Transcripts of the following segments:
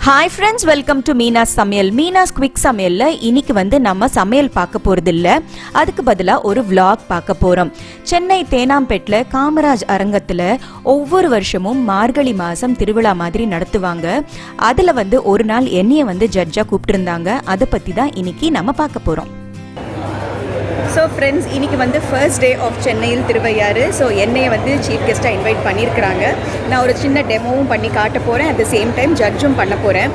Hi friends, welcome to Meena's சமையல். Meena's quick சமையலில் இன்னைக்கு நம்ம சமையல் பார்க்க போகிறது இல்லை, அதுக்கு பதிலாக ஒரு vlog பார்க்க போகிறோம். சென்னை தேனாம்பேட்டில் காமராஜ் அரங்கத்தில் ஒவ்வொரு வருஷமும் மார்கழி மாதம் திருவிழா மாதிரி நடத்துவாங்க. அதில் ஒரு நாள் என்னையை ஜட்ஜாக கூப்பிட்டுருந்தாங்க. அதை பற்றி தான் இன்னைக்கு நம்ம பார்க்க போகிறோம். ஸோ ஃப்ரெண்ட்ஸ், இன்றைக்கி ஃபர்ஸ்ட் டே ஆஃப் சென்னையில் திருவையாறு. ஸோ என்னையை சீஃப் கெஸ்ட்டாக இன்வைட் பண்ணியிருக்கிறாங்க. நான் ஒரு சின்ன டெமோவும் பண்ணி காட்ட போகிறேன். அட் த சேம் டைம் ஜட்ஜும் பண்ண போகிறேன்.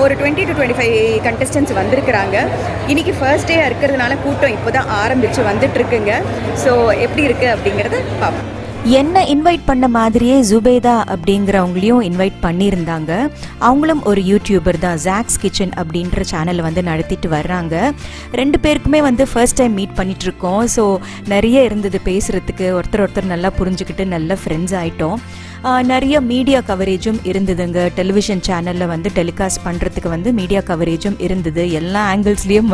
ஒரு 20 to 25 கண்டஸ்டன்ஸ் வந்திருக்கிறாங்க. இன்றைக்கி ஃபர்ஸ்ட் டேயாக இருக்கிறதுனால கூட்டம் இப்போ தான் ஆரம்பித்து வந்துட்டுருக்குங்க. ஸோ எப்படி இருக்குது அப்படிங்கிறத பார்ப்போம். என்ன இன்வைட் பண்ண மாதிரியே ஜுபேதா அப்படிங்கிறவங்களையும் இன்வைட் பண்ணியிருந்தாங்க. அவங்களும் ஒரு யூடியூபர் தான், ஜாக்ஸ் கிச்சன் அப்படின்ற சேனலை நடத்திட்டு வர்றாங்க. ரெண்டு பேருக்குமே ஃபர்ஸ்ட் டைம் மீட் பண்ணிகிட்ருக்கோம். ஸோ நிறைய இருந்தது பேசுகிறதுக்கு. ஒருத்தர் நல்லா புரிஞ்சுக்கிட்டு நல்ல ஃப்ரெண்ட்ஸ் ஆகிட்டோம். நிறைய மீடியா கவரேஜும் இருந்ததுங்க. டெலிவிஷன் சேனலில் டெலிகாஸ்ட் பண்ணுறதுக்கு மீடியா கவரேஜும் இருந்தது. எல்லா ஆங்கிள்ஸ்லேயும்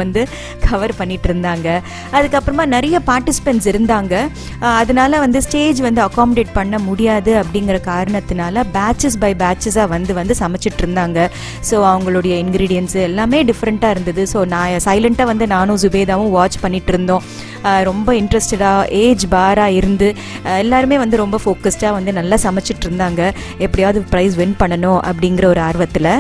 கவர் பண்ணிகிட்டு இருந்தாங்க. அதுக்கப்புறமா நிறைய பார்ட்டிசிபென்ட்ஸ் இருந்தாங்க. அதனால் ஸ்டேஜ் அகாமடேட் பண்ண முடியாது அப்படிங்கிற காரணத்தினால பேட்சஸ் பை பேட்சஸாக சமைச்சிட்டு இருந்தாங்க. ஸோ அவங்களுடைய இன்க்ரீடியன்ஸு எல்லாமே டிஃப்ரெண்ட்டாக இருந்தது. ஸோ நான் சைலண்ட்டாக நானும் ஜுபேதாவும் வாட்ச் பண்ணிகிட்டு இருந்தோம். ரொம்ப இன்ட்ரெஸ்டடாக ஏஜ் பாராக இருந்து எல்லாருமே ரொம்ப ஃபோக்கஸ்டாக நல்லா சமைச்சிட்டு இருந்தாங்க. எப்படியாவது ப்ரைஸ் வின் பண்ணணும் அப்படிங்கிற ஒரு ஆர்வத்தில்.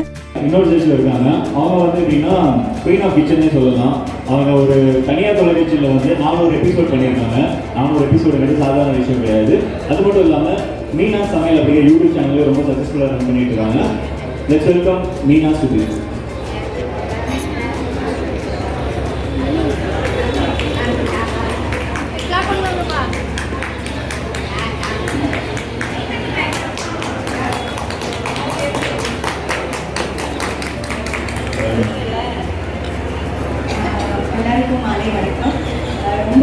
இன்னொரு ஜட்ஜில் இருக்காங்க. அவங்க எப்படின்னா குயின் ஆஃப் கிச்சன்னே சொல்லலாம். அவங்க ஒரு தனியார் தொலைக்காட்சியில் 400 எபிசோட் பண்ணியிருக்காங்க. 400 எபிசோடு சாதாரண விஷயம் கிடையாது. அது மட்டும் இல்லாமல் மீனாஸ் சமையல் அப்படிங்கிற யூடியூப் சேனலில் ரொம்ப சக்ஸஸ்ஃபுல்லாக ரன் பண்ணிட்டு இருக்காங்க. Let's welcome Meena's to this. எல்லாருக்கும் மாலை வணக்கம்.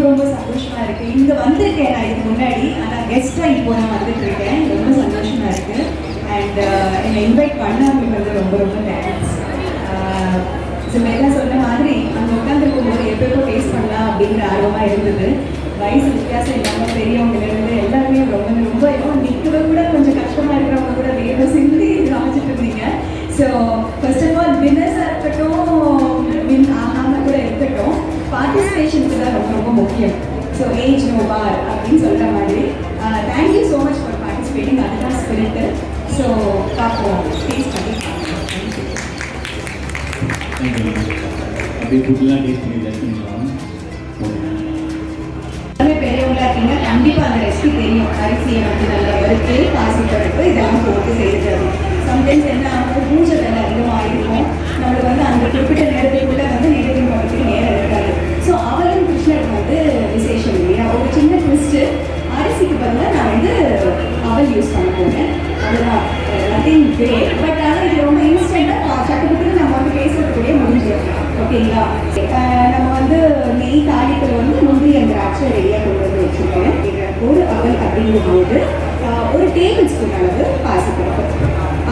ரொம்ப சந்தோஷமாக இருக்குது. இங்கே வந்திருக்கேன் நான் இதுக்கு முன்னாடி, ஆனால் கெஸ்ட்டாக இப்போ நான் வந்துட்டுருக்கேன். ரொம்ப சந்தோஷமாக இருக்குது. அண்ட் என்னை இன்வைட் பண்ணவங்களுக்கு ரொம்ப தேங்க்ஸ். எல்லாம் சொன்ன மாதிரி அங்கே உட்காந்துருக்கும் போது எப்போ டேஸ்ட் பண்ணலாம் அப்படிங்கிற ஆர்வமாக இருந்தது. வயசு வித்தியாசம் இல்லாமல் பெரியவங்க எல்லாருமே ரொம்ப நிற்கவே கூட கொஞ்சம் கஷ்டமாக இருக்கிறவங்க கூட வேறு சிந்தி காமிச்சிட்டு இருந்தீங்க. ஸோ ஃபர்ஸ்ட் ஆஃப் ஆல் வின்னர்ஸாக இருக்கட்டும், வின் ஆகாமல் கூட இருக்கட்டும், பார்ட்டிசிபேஷனுக்கு தான் ரொம்ப முக்கியம். ஸோ ஏஜ் நோ பார் அப்படின்னு சொல்கிற மாதிரி thank you so much for participating. அதுதான் ஸ்பிரிட்டு. ஸோ பார்ப்போம், டேஸ்ட் பண்ணி பெரியவங்களா இருக்கீங்க, கண்டிப்பாக அந்த ரெசிபி தெரியும். அரிசியை நல்லா வறுத்து பாசிப்பருப்பு இதெல்லாம் போட்டு செய்கிறது. சம்டைம்ஸ் என்ன ஆகும், பூஜை வேலை அதிகமாக இருக்கும். நம்மளுக்கு அந்த குறிப்பிட்ட நேரத்துக்குள்ளே நைவேத்தியம் பண்ணுறதுக்கு நேரம் இருக்காது. ஸோ அவளும் கிருஷ்ணருக்கு விசேஷம் இல்லையா, ஒரு சின்ன ட்விஸ்ட்டு. அரிசிக்கு பதிலாக நான் அவள் யூஸ் பண்ண போகிறேன். அதுதான் நத்திங் கிரேட். பட் ஆனால் இது ரொம்ப இன்ஸ்டண்ட்டாக சட்டப்பட்டு நம்ம பேசுறதுக்குள்ளே முடிஞ்சிடும். ஓகேங்களா? நம்ம நெய் தாளிப்பில் முந்திரி அந்த திராட்சை ரெடியாக கொண்டு வச்சுருக்கேன். ஒரு அவள் அப்படிங்கும்போது ஒரு டேபிள் ஸ்பூன் அளவு பாசிப்பருப்பு.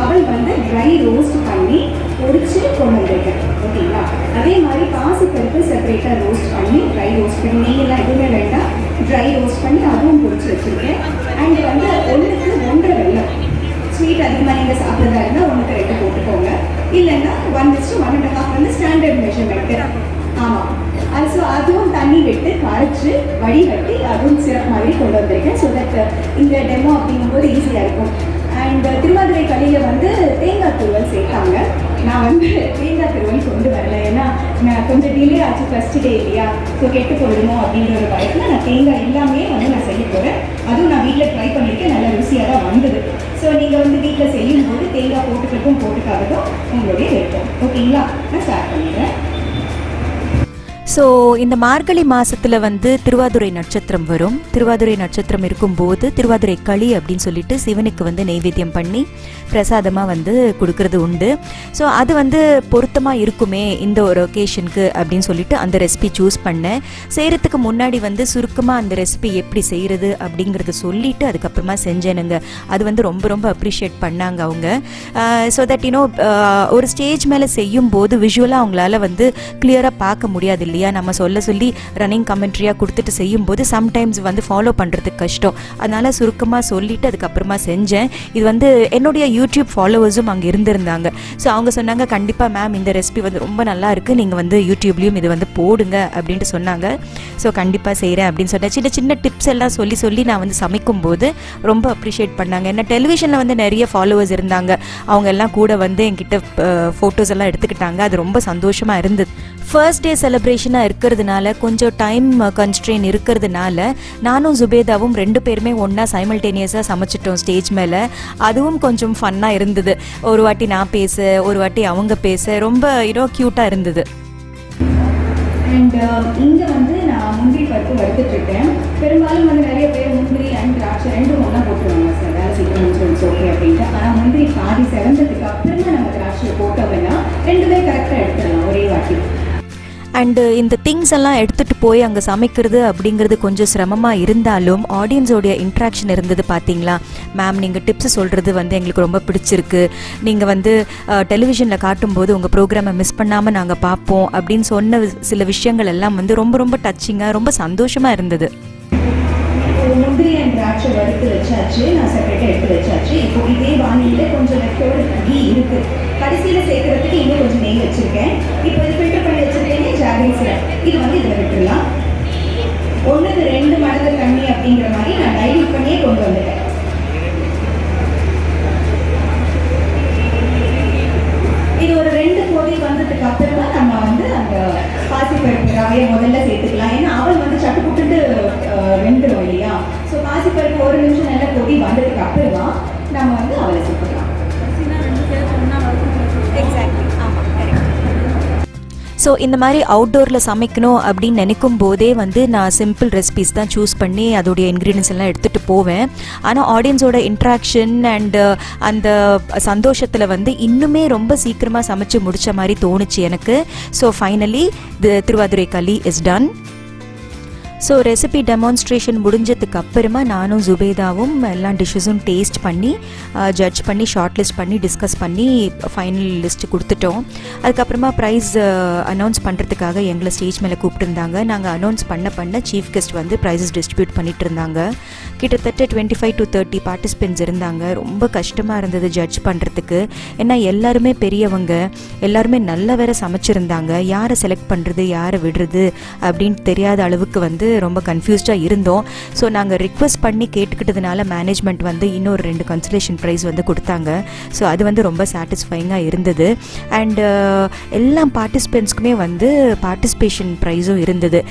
அவள் ட்ரை ரோஸ்ட் பண்ணி பொரிச்சு கொண்டு வந்திருக்கேன். ஓகேங்களா? அதே மாதிரி பாசிப்பருப்பு செப்பரேட்டாக ரோஸ்ட் பண்ணி ட்ரை ரோஸ்ட் பண்ணி, நெய்யெல்லாம் எதுவுமே வேண்டாம், ட்ரை ரோஸ்ட் பண்ணி அதுவும் பொரிச்சு வச்சுருக்கேன். அண்ட் 1க்கு 1.5 வெல்லம். ஸ்வீட் அதிகமாக நீங்கள் சாப்பிட்றதா இருந்தால் 1க்கு 2 போட்டுக்கோங்க. இல்லைன்னா 1:1.5 ஸ்டாண்டர்ட் மெஷர்மெண்ட்டு. ஆமாம். ஸோ அதுவும் தண்ணி விட்டு கரைச்சி வடிகட்டி அதுவும் சிறப்பு மாதிரி கொண்டு வந்திருக்கேன். ஸோ தட் இந்த டெமோ அப்படிங்கும்போது ஈஸியாக இருக்கும். அண்ட் திருவாதிரை களியில் தேங்காய் துருவல் சேர்த்தாங்க. நான் தேங்காய் துருவல் கொண்டு வரல, ஏன்னா நான் கொஞ்சம் டிலே ஆச்சு, ஃபர்ஸ்ட் டே இல்லையா. ஸோ கெட்டு போயிடுமோ அப்படின்ற ஒரு பயத்தில் நான் தேங்காய் எல்லாமே நான் செய்ய போகிறேன். அதுவும் நான் வீட்டில் ட்ரை பண்ணியிருக்கேன், நல்ல ருசியாக தான் வந்தது. ஸோ நீங்கள் வீட்டில் செய்யும்போது தேங்காய் போட்டுக்கிறதும் போட்டுக்காததும் உங்களுடைய விருப்பம். ஓகேங்களா? நான் ஸ்டார்ட் பண்ணிடுறேன். ஸோ இந்த மார்கழி மாதத்தில் திருவாதுரை நட்சத்திரம் வரும். திருவாதுரை நட்சத்திரம் இருக்கும்போது திருவாதுரை களி அப்படின்னு சொல்லிட்டு சிவனுக்கு நெய்வேத்தியம் பண்ணி பிரசாதமாக கொடுக்கறது உண்டு. ஸோ அது பொருத்தமாக இருக்குமே இந்த ஒரு ஒகேஷனுக்கு அப்படின்னு சொல்லிட்டு அந்த ரெசிபி சூஸ் பண்ணேன். செய்கிறதுக்கு முன்னாடி சுருக்கமாக அந்த ரெசிபி எப்படி செய்கிறது அப்படிங்கிறத சொல்லிவிட்டு அதுக்கப்புறமா செஞ்சேனுங்க. அது ரொம்ப அப்ரிஷியேட் பண்ணாங்க அவங்க. ஸோ தட் ஒரு ஸ்டேஜ் மேலே செய்யும்போது விஷுவலாக அவங்களால கிளியராக பார்க்க முடியாது இல்லையா. இல்லையா, நம்ம சொல்லி ரன்னிங் கமெண்ட்ரியாக கொடுத்துட்டு செய்யும்போது சம்டைம்ஸ் வந்து ஃபாலோ பண்ணுறதுக்கு கஷ்டம். அதனால் சுருக்கமாக சொல்லிவிட்டு அதுக்கப்புறமா செஞ்சேன். இது வந்து என்னுடைய யூடியூப் ஃபாலோவர்ஸும் அங்கே இருந்திருந்தாங்க. ஸோ அவங்க சொன்னாங்க, கண்டிப்பாக மேம் இந்த ரெசிபி வந்து ரொம்ப நல்லா இருக்குது, நீங்கள் வந்து யூடியூப்லேயும் இது வந்து போடுங்க அப்படின்ட்டு சொன்னாங்க. ஸோ கண்டிப்பாக செய்கிறேன் அப்படின்னு சொன்னேன். சின்ன சின்ன டிப்ஸ் எல்லாம் சொல்லி நான் வந்து சமைக்கும்போது ரொம்ப அப்ரிஷியேட் பண்ணாங்க. என்ன டெலிவிஷனில் வந்து நிறைய ஃபாலோவர்ஸ் இருந்தாங்க, அவங்க எல்லாம் கூட வந்து என்கிட்ட ஃபோட்டோஸ் எல்லாம் எடுத்துக்கிட்டாங்க. அது ரொம்ப சந்தோஷமாக இருந்தது. ஃபர்ஸ்ட் டே செலிப்ரேஷனாக இருக்கிறதுனால கொஞ்சம் டைம் கன்ஸ்ட்ரெயின் இருக்கிறதுனால நானும் ஜுபேதாவும் 2 பேருமே ஒன்றா சைமல்டேனியஸாக சமைச்சிட்டோம் ஸ்டேஜ் மேலே. அதுவும் கொஞ்சம் ஃபன்னாக இருந்தது. ஒரு வாட்டி நான் பேச, ஒரு வாட்டி அவங்க பேச, ரொம்ப க்யூட்டாக இருந்தது. அண்ட் இங்கே வந்து நான் முந்திரி பருப்பு வறுத்துட்ருக்கேன். பெரும்பாலும் வந்து நிறைய பேர் முந்திரி அண்ட் திராட்சை 2 ஒன்றா போட்டுருவாங்க சார், வேலை சீக்கிரம் இன்சூரன்ஸ் ஓகே அப்படின்ட்டு. ஆனால் முந்திரி பாதி செவந்ததுக்கு அப்புறமா நம்ம திராட்சையை போட்டோம்னா 2மே கரெக்டாக எடுத்துடலாம் ஒரே வாட்டி. அண்டு இந்த திங்ஸ் எல்லாம் எடுத்துகிட்டு போய் அங்கே சமைக்கிறது அப்படிங்கிறது கொஞ்சம் சிரமமாக இருந்தாலும் ஆடியன்ஸோடைய இன்ட்ராக்ஷன் இருந்தது. பார்த்தீங்களா மேம், நீங்கள் டிப்ஸ் சொல்கிறது வந்து எங்களுக்கு ரொம்ப பிடிச்சிருக்கு, நீங்கள் வந்து டெலிவிஷனில் காட்டும்போது உங்கள் ப்ரோக்ராமை மிஸ் பண்ணாமல் நாங்கள் பார்ப்போம் அப்படின்னு சொன்ன சில விஷயங்கள் எல்லாம் வந்து ரொம்ப ரொம்ப டச்சிங்காக, ரொம்ப சந்தோஷமாக இருந்தது. முந்திரி அண்ட் திராட்சை வறுத்து வச்சாச்சு, நான் செப்பரேட்டாக எடுத்து வச்சாச்சு. இப்போ இதே வானிலையில் கொஞ்சம் லெஃப்டோடு கீ இருக்குது, கடைசியில் சேர்க்கறதுக்கு இன்னும் கொஞ்சம் நெய் வச்சுருக்கேன். இப்போ இது ஃபில்டர் பண்ணி வச்சுருக்கேன் ஜாகரி சிரப், இது வந்து இதில் விட்டுடலாம். 1க்கு 2 மடங்கு தண்ணி அப்படிங்கிற மாதிரி நான் டைல்யூட் பண்ணியே கொண்டு வந்துட்டேன். இது ஒரு 2 கொதி வந்ததுக்கு அப்புறமா நம்ம வந்து அந்த பாசிப்பருப்பு ரவையை முதல்ல சேர்த்துக்கலாம். ஏன்னா அவள் வந்து சட்டு புட்டுட்டு வெந்துடும் இல்லையா. ஸோ பாசிப்பருப்பு 1 நிமிஷம் நல்லா கொதி வந்ததுக்கு அப்புறமா நம்ம வந்து அவளை சேர்த்துக்கலாம். எக்ஸாக்ட்லி, ஆமாம், கரெக்ட். ஸோ இந்த மாதிரி அவுட்டோரில் சமைக்கணும் அப்படின்னு நினைக்கும் போதே வந்து நான் சிம்பிள் ரெசிபீஸ் தான் சூஸ் பண்ணி அதோடைய இன்க்ரீடியன்ஸ் எல்லாம் எடுத்துகிட்டு போவேன். ஆனால் ஆடியன்ஸோட இன்ட்ராக்ஷன் அண்டு அந்த சந்தோஷத்தில் வந்து இன்னுமே ரொம்ப சீக்கிரமாக சமைச்சு முடித்த மாதிரி தோணுச்சு எனக்கு. ஸோ ஃபைனலி தி திருவாதுரை களி is done. So recipe demonstration முடிஞ்சதுக்கு அப்புறமா நானும் ஜுபேதாவும் எல்லா டிஷ்ஷஸும் டேஸ்ட் பண்ணி ஜட்ஜ் பண்ணி ஷார்ட் லிஸ்ட் பண்ணி டிஸ்கஸ் பண்ணி ஃபைனல் லிஸ்ட்டு கொடுத்துட்டோம். அதுக்கப்புறமா ப்ரைஸ் அனௌன்ஸ் பண்ணுறதுக்காக எங்களை ஸ்டேஜ் மேலே கூப்பிட்டுருந்தாங்க. நாங்கள் அனௌன்ஸ் பண்ண சீஃப் கெஸ்ட் வந்து ப்ரைஸஸ் டிஸ்ட்ரிபியூட் பண்ணிட்டு இருந்தாங்க. கிட்டத்தட்ட 25 to 30 பார்ட்டிசிபென்ட்ஸ் இருந்தாங்க. ரொம்ப கஷ்டமாக இருந்தது ஜட்ஜ் பண்ணுறதுக்கு. ஏன்னா எல்லாருமே பெரியவங்க, எல்லாருமே நல்ல வேற சமைச்சிருந்தாங்க. யாரை செலக்ட் பண்ணுறது, யாரை விடுறது அப்படின்னு தெரியாத அளவுக்கு வந்து ரொம்ப கன்ஃபியூஸ்டாக இருந்தோம். ஸோ நாங்கள் ரிக்வெஸ்ட் பண்ணி கேட்டுக்கிட்டதுனால மேனேஜ்மெண்ட் வந்து இன்னொரு 2 கன்சலேஷன் ப்ரைஸ் வந்து கொடுத்தாங்க. ஸோ அது வந்து ரொம்ப சாட்டிஸ்ஃபைங்காக இருந்தது. அண்டு எல்லா பார்ட்டிசிபென்ட்ஸ்க்குமே வந்து பார்ட்டிசிபேஷன் ப்ரைஸும் இருந்தது.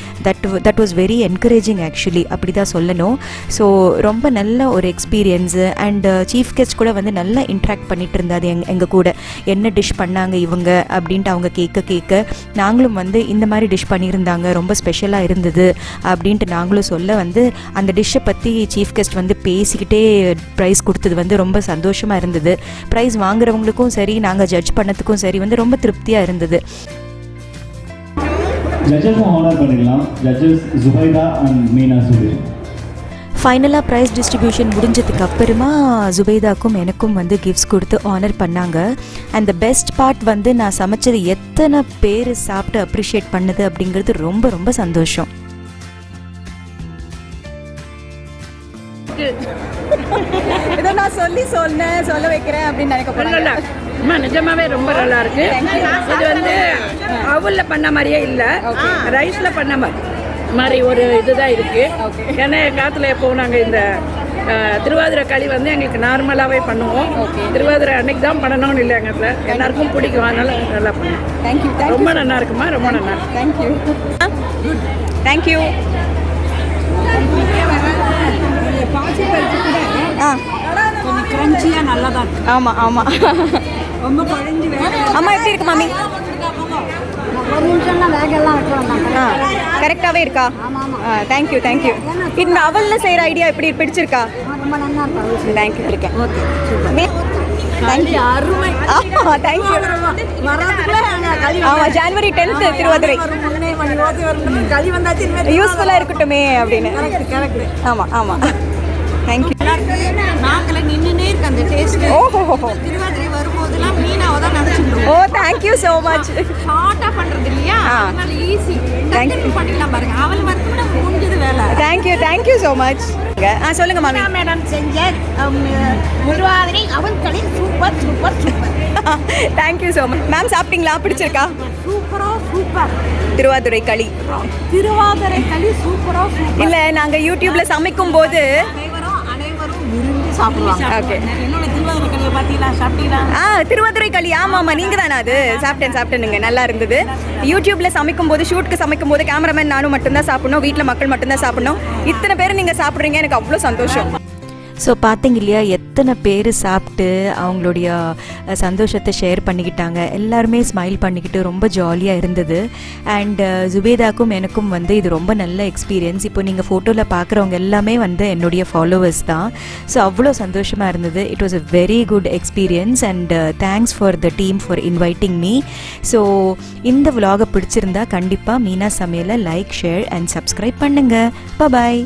That was very encouraging actually, அப்படி தான் சொல்லணும். ஸோ ரொம்ப நல்ல ஒரு எக்ஸ்பீரியன்ஸு. அண்டு சீஃப் கெஸ்ட் கூட வந்து நல்லா இன்ட்ராக்ட் பண்ணிட்டு இருந்தாது எங்கள் கூட. என்ன டிஷ் பண்ணாங்க இவங்க அப்படின்ட்டு அவங்க கேட்க நாங்களும் வந்து இந்த மாதிரி டிஷ் பண்ணியிருந்தாங்க, ரொம்ப ஸ்பெஷலாக இருந்தது அப்படின்ட்டு நாங்களும் சொல்ல வந்து அந்த டிஷ்ஷை பற்றி சீஃப் கெஸ்ட் வந்து பேசிக்கிட்டே ப்ரைஸ் கொடுத்தது வந்து ரொம்ப சந்தோஷமாக இருந்தது. ப்ரைஸ் வாங்குறவங்களுக்கும் சரி, நாங்கள் ஜட்ஜ் பண்ணதுக்கும் சரி வந்து ரொம்ப திருப்தியாக இருந்தது. ஃபைனலாக ப்ரைஸ் டிஸ்ட்ரிபியூஷன் முடிஞ்சதுக்கு அப்புறமா ஜுபைதாக்கும் எனக்கும் வந்து கிஃப்ட்ஸ் கொடுத்து ஆனர் பண்ணாங்க. அண்ட் த பெஸ்ட் பார்ட் வந்து நான் சமைச்சது எத்தனை பேர் சாப்பிட்டு அப்ரிஷியேட் பண்ணுது அப்படிங்கிறது ரொம்ப ரொம்ப சந்தோஷம். ஏதோ நான் சொல்ல வைக்கிறேன் அப்படின்னு நினைக்க போறேன். நிஜமாவே ரொம்ப நல்லா இருக்கு. இது வந்து அவல்ல பண்ண மாதிரியே இல்லை, ரைஸ்ல பண்ண மாதிரி ஒரு இதுதான் இருக்கு. ஏன்னா காலத்தில் எப்போ நாங்கள் இந்த திருவாதிரை களி வந்து எங்களுக்கு நார்மலாகவே பண்ணுவோம். திருவாதிரை அன்னைக்கு தான் பண்ணணும்னு இல்லை, எங்கள் எல்லாருக்கும் பிடிக்கும், அதனால நல்லா பண்ணுவோம். தேங்க்யூ. ரொம்ப நல்லா இருக்குமா, ரொம்ப நல்லா இருக்கு. தேங்க்யூ. தேங்க்யூ. கொஞ்சம் கிரன்ச்சியாக நல்லா தான் இருக்கு. ஆமாம் ஆமாம். ரொம்ப குழஞ்சி அம்மா எப்படி இருக்கு மாமி? ஒரு நிமிஷம்லாம் வேகெல்லாம் வைக்கலாம். கரெக்டாகவே இருக்கா? தேங்க்யூ. இந்த அவலில் செய்கிற ஐடியா எப்படி பிடிச்சிருக்கா? ரொம்ப நல்லா இருக்கும். தேங்க்யூ. இருக்கேன். Okay, super. தேங்க்யூ. அருமை. தேங்க்யூ. ஆமாம், ஜனவரி 10th திருவாதிரை. களி வந்தாச்சு, யூஸ்ஃபுல்லாக இருக்கட்டுமே அப்படின்னு. ஆமாம். தேங்க்யூ. நாக்கில் நின்றுனே இருக்கு அந்த டேஸ்ட். ஓஹோ. திருவாதிரை வரும்போதெல்லாம் மீனாவை தான் நினச்சிருக்கோம். ஓ, தேங்க்யூ. Thank you so much. ஷார்ட்டாக பண்ணுறது இல்லையா, அதனால ஈஸி. தேங்க்யூ பண்ணிக்கலாம் பாருங்க. அவள் மட்டும் முடிஞ்சது வேலை. Thank you so much. சொல்லுங்க மாமி. மேடம் செஞ்ச திருவாதிரை அவன்களின் super super super. Thank you so much. Ma'am சாப்பிட்டீங்களா? பிடிச்சிருக்கா? சூப்பர். திருவாதுரை களி சூப்பரா சூப்பர். இல்லை, நாங்கள் யூடியூப்ல சமைக்கும் போது அனைவரும் விரும்பி சாப்பிடுவாங்க. ஓகே. என்னோட திருவாதிரை களியை பார்த்தீங்களா, சாப்பிட்டீங்களா? திருவாதுரை களி ஆமாம் நீங்கள் தானே அது? சாப்பிட்டேனுங்க, நல்லா இருந்தது. யூடியூப்ல சமைக்கும் போது, ஷூட்க்கு சமைக்கும் போது கேமராமேன் நானும் மட்டும்தான் சாப்பிடணும், வீட்டில் மக்கள் மட்டும்தான் சாப்பிடணும். இத்தனை பேர் நீங்கள் சாப்பிட்றீங்க, எனக்கு அவ்வளோ சந்தோஷம். ஸோ பார்த்தீங்க இல்லையா, எத்தனை பேர் சாப்பிட்டு அவங்களுடைய சந்தோஷத்தை ஷேர் பண்ணிக்கிட்டாங்க. எல்லாருமே ஸ்மைல் பண்ணிக்கிட்டு ரொம்ப ஜாலியாக இருந்தது. அண்ட் ஜுபேதாக்கும் எனக்கும் வந்து இது ரொம்ப நல்ல எக்ஸ்பீரியன்ஸ். இப்போ நீங்கள் ஃபோட்டோவில் பார்க்குறவங்க எல்லாமே வந்து என்னுடைய ஃபாலோவர்ஸ் தான். ஸோ அவ்வளோ சந்தோஷமாக இருந்தது. It was a very good experience and thanks for the team for inviting me. So இந்த விலாகை பிடிச்சிருந்தா கண்டிப்பாக மீனா சமையலை லைக், ஷேர் அண்ட் சப்ஸ்கிரைப் பண்ணுங்கள். பாய்.